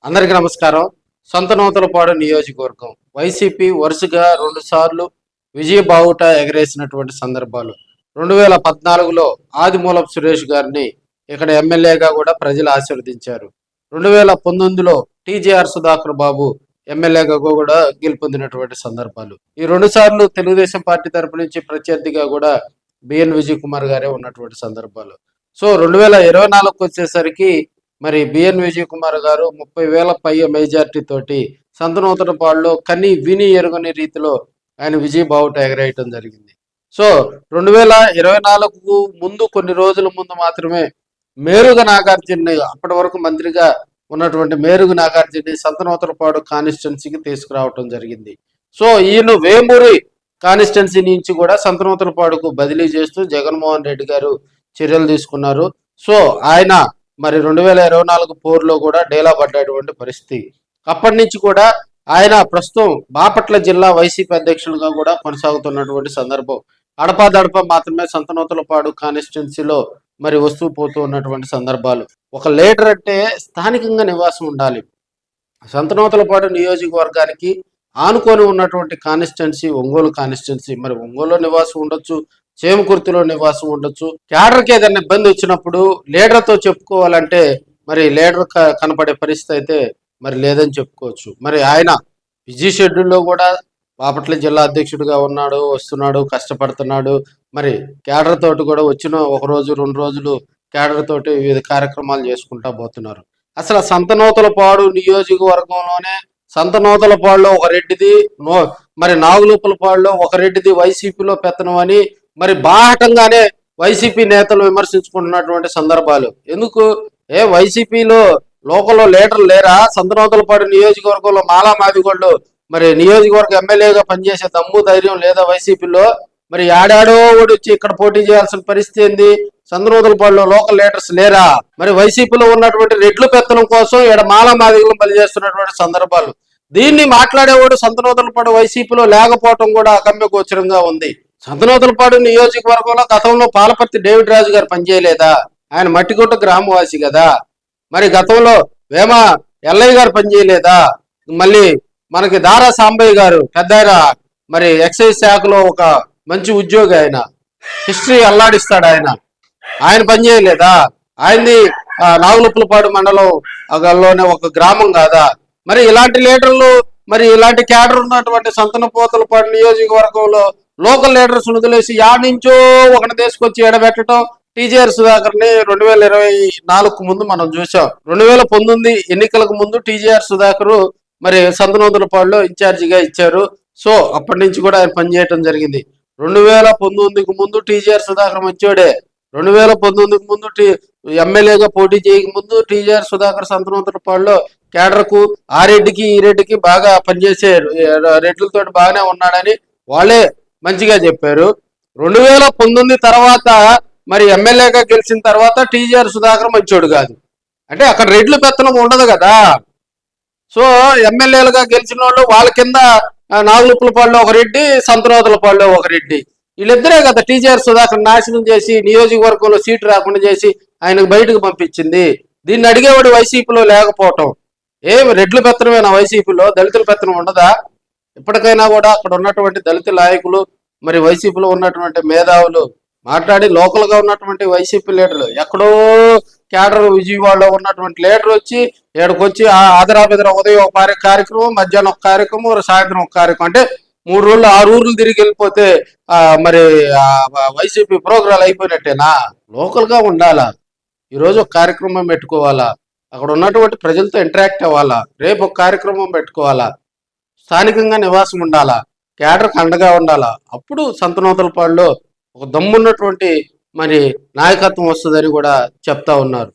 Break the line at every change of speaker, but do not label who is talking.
అందరికీ నమస్కారం. సంతనూతలపాడు నియోజకవర్గం వైసీపీ వరుసగా 2 సార్లు విజయ బావుట ఎగరేసినటువంటి సందర్భాలు. 2014లో ఆదిమూలపు సురేష్ గారిని ఇక్కడ ఎమ్మెల్యేగా కూడా ప్రజలు ఆశీర్వదించారు. 2019లో టీజేఆర్ సుధాకర్ బాబు ఎమ్మెల్యేగా కూడా గెలుపొందినటువంటి సందర్భాలు. ఈ 2 సార్లు తెలుగుదేశం పార్టీ తరపు నుంచి ప్రత్యర్థిగా కూడా బిఎన్ విజయ్ కుమార్ గారే ఉన్నటువంటి సందర్భాలు. సో 2024కి వచ్చేసరికి మరి బిఎన్ విజయ్ కుమార్ గారు 30,000 పై మెజార్టీ తోటి సంతనూతలపాడులో కని విని ఎరుగని రీతిలో ఆయన విజయ బావుట ఎగరేయటం జరిగింది. సో 2024కు ముందు కొన్ని రోజుల ముందు మాత్రమే మేరుగ నాగార్జున్ని, అప్పటి వరకు మంత్రిగా ఉన్నటువంటి మేరుగ నాగార్జున్ని సంతనూతలపాడు కాన్స్టిట్యున్సీకి తీసుకురావటం జరిగింది. సో ఈయన వేమూరి కాన్స్టిట్యున్సీ నుంచి కూడా సంతనూతలపాడుకు బదిలీ చేస్తూ జగన్మోహన్ రెడ్డి గారు చర్యలు తీసుకున్నారు. సో ఆయన మరి 2024 పోరులో కూడా డేలా పడ్డటువంటి పరిస్థితి. అప్పటి నుంచి కూడా ఆయన ప్రస్తుతం బాపట్ల జిల్లా వైసీపీ అధ్యక్షులుగా కూడా కొనసాగుతున్నటువంటి సందర్భం. అడపాదడప మాత్రమే సంతనూతలపాడు కాన్స్టిట్యున్సీలో మరి వస్తూ పోతూ ఉన్నటువంటి సందర్భాలు. ఒక లీడర్ అంటే స్థానికంగా నివాసం ఉండాలి. సంతనూతలపాడు నియోజకవర్గానికి ఆనుకొని ఉన్నటువంటి కాన్స్టిట్యున్సీ ఒంగోలు కాన్స్టిట్యున్సీ. మరి ఒంగోలులో నివాసం ఉండొచ్చు, చేమకుర్తిలో నివాసం ఉండొచ్చు. క్యాడర్కి ఏదైనా ఇబ్బంది వచ్చినప్పుడు లీడర్తో చెప్పుకోవాలంటే మరి లీడర్ కనపడే పరిస్థితి అయితే మరి లేదని చెప్పుకోవచ్చు. మరి ఆయన బిజీ షెడ్యూల్లో కూడా బాపట్ల జిల్లా అధ్యక్షుడిగా ఉన్నాడు, వస్తున్నాడు, కష్టపడుతున్నాడు. మరి క్యాడర్ తోటి కూడా వచ్చిన 1 రోజు 2 రోజులు క్యాడర్ తోటి వివిధ కార్యక్రమాలు చేసుకుంటా పోతున్నారు. అసలు సంతనూతలపాడు నియోజకవర్గంలోనే సంతనూతలపాడులో ఒక రెడ్డిది, మరి నాగులుపులపాడులో ఒక రెడ్డిది వైసీపీలో పెత్తనం అని మరి బాహటంగానే వైసీపీ నేతలు విమర్శించుకుంటున్నటువంటి సందర్భాలు. ఎందుకు వైసీపీలో లోకల్లో లీడర్లు లేరా? సంతనూతలపాడు నియోజకవర్గంలో మాలా మాదిగోళ్ళు మరి నియోజకవర్గ ఎమ్మెల్యేగా పనిచేసే దమ్ము ధైర్యం లేదా వైసీపీలో? మరి ఆడాడో ఓడి వచ్చి ఇక్కడ పోటీ చేయాల్సిన పరిస్థితి ఏంది? సంతనూతలపాడులో లోకల్ లీడర్స్ లేరా? మరి వైసీపీలో ఉన్నటువంటి రెడ్లు పెత్తనం కోసం ఇక్కడ మాలా మాదిగలు బలి చేస్తున్నటువంటి సందర్భాలు. దీన్ని మాట్లాడేవాడు సంతనూతలపాడు వైసీపీలో లేకపోవటం కూడా అగమ్యగోచరంగా ఉంది. సంతనూతలపాడు నియోజకవర్గంలో గతంలో పాలపర్తి డేవిడ్ రాజు గారు పనిచేయలేదా? ఆయన మట్టిగుట్ట గ్రామవాసి కదా. మరి గతంలో వేమ ఎల్లయ్య గారు పనిచేయలేదా? మళ్ళీ మనకి దారా సాంబయ్య గారు పెద్ద మరి ఎక్సైజ్ శాఖలో ఒక మంచి ఉద్యోగి, ఆయన హిస్టరీ అల్లాడిస్తాడు. ఆయన పనిచేయలేదా? ఆయనది నాగులుపులపాడు మండలంలోనే ఒక గ్రామం కాదా? మరి ఇలాంటి లీడర్లు, మరి ఇలాంటి క్యాడర్ ఉన్నటువంటి సంతనూతలపాడు నియోజకవర్గంలో లోకల్ లీడర్స్ వదిలేసి నుంచో ఒకటి తీసుకొచ్చి ఎడబెట్టడం. టీజేఆర్ సుధాకర్ ని 2024 ముందు మనం చూసాం. 2019 ఎన్నికలకు ముందు టీజేఆర్ సుధాకర్ మరి సంతనూతలపాడులో ఇన్ఛార్జిగా ఇచ్చారు. సో అప్పటి నుంచి కూడా ఆయన పనిచేయటం జరిగింది. 2019కు ముందు టీజేఆర్ సుధాకర్ మంచోడే. 2019కు ముందు ఎమ్మెల్యేగా పోటీ చేయక ముందు టీజేఆర్ సుధాకర్ సంతనూతలపాడులో క్యాడర్కు ఆ రెడ్డికి ఈ రెడ్డికి బాగా పనిచేసే రెడ్లతో బాగానే ఉన్నాడని వాళ్ళే మంచిగా చెప్పారు. 2019 తర్వాత మరి ఎమ్మెల్యేగా గెలిచిన తర్వాత టీజేఆర్ సుధాకర్ మంచోడు కాదు అంటే అక్కడ రెడ్లు పెత్తనం ఉండదు కదా. సో ఎమ్మెల్యేలుగా గెలిచిన వాళ్ళు వాళ్ళ కింద నాగులుపులపాడులో ఒక రెడ్డి, సంతనూతలపాడులో ఒక రెడ్డి, వీళ్ళిద్దరే కదా టీజేఆర్ సుధాకర్ నాశనం చేసి నియోజకవర్గంలో సీటు రాకుండా చేసి ఆయనకు బయటకు పంపించింది. దీన్ని అడిగేవాడు వైసీపీలో లేకపోవటం. రెడ్లు పెత్తనమేనా వైసీపీలో? దళితుల పెత్తనం ఉండదా? ఇప్పటికైనా కూడా అక్కడ ఉన్నటువంటి దళిత నాయకులు, మరి వైసీపీలో ఉన్నటువంటి మేధావులు మాట్లాడి లోకల్గా ఉన్నటువంటి వైసీపీ లీడర్లు, ఎక్కడో క్యాడర్ విజయవాడలో ఉన్నటువంటి లీడర్ వచ్చి ఇక్కడికి ఆదరాబెదర ఉదయం ఒక కార్యక్రమం, మధ్యాహ్నం ఒక కార్యక్రమం, సాయంత్రం ఒక కార్యక్రమం, అంటే 3 రోజులు 6 ఊర్లు తిరిగి వెళ్ళిపోతే మరి వైసీపీ ప్రోగ్రాలు అయిపోయినట్టేనా? లోకల్గా ఉండాలా. ఈరోజు ఒక కార్యక్రమం పెట్టుకోవాలా, అక్కడ ఉన్నటువంటి ప్రజలతో ఇంటరాక్ట్ అవ్వాలా, రేపు ఒక కార్యక్రమం పెట్టుకోవాలా, స్థానికంగా నివాసం ఉండాలా, క్యాడర్కి అండగా ఉండాలా. అప్పుడు సంతనూతలపాడులో ఒక దమ్మున్నటువంటి మరి నాయకత్వం వస్తుందని కూడా చెప్తా ఉన్నారు.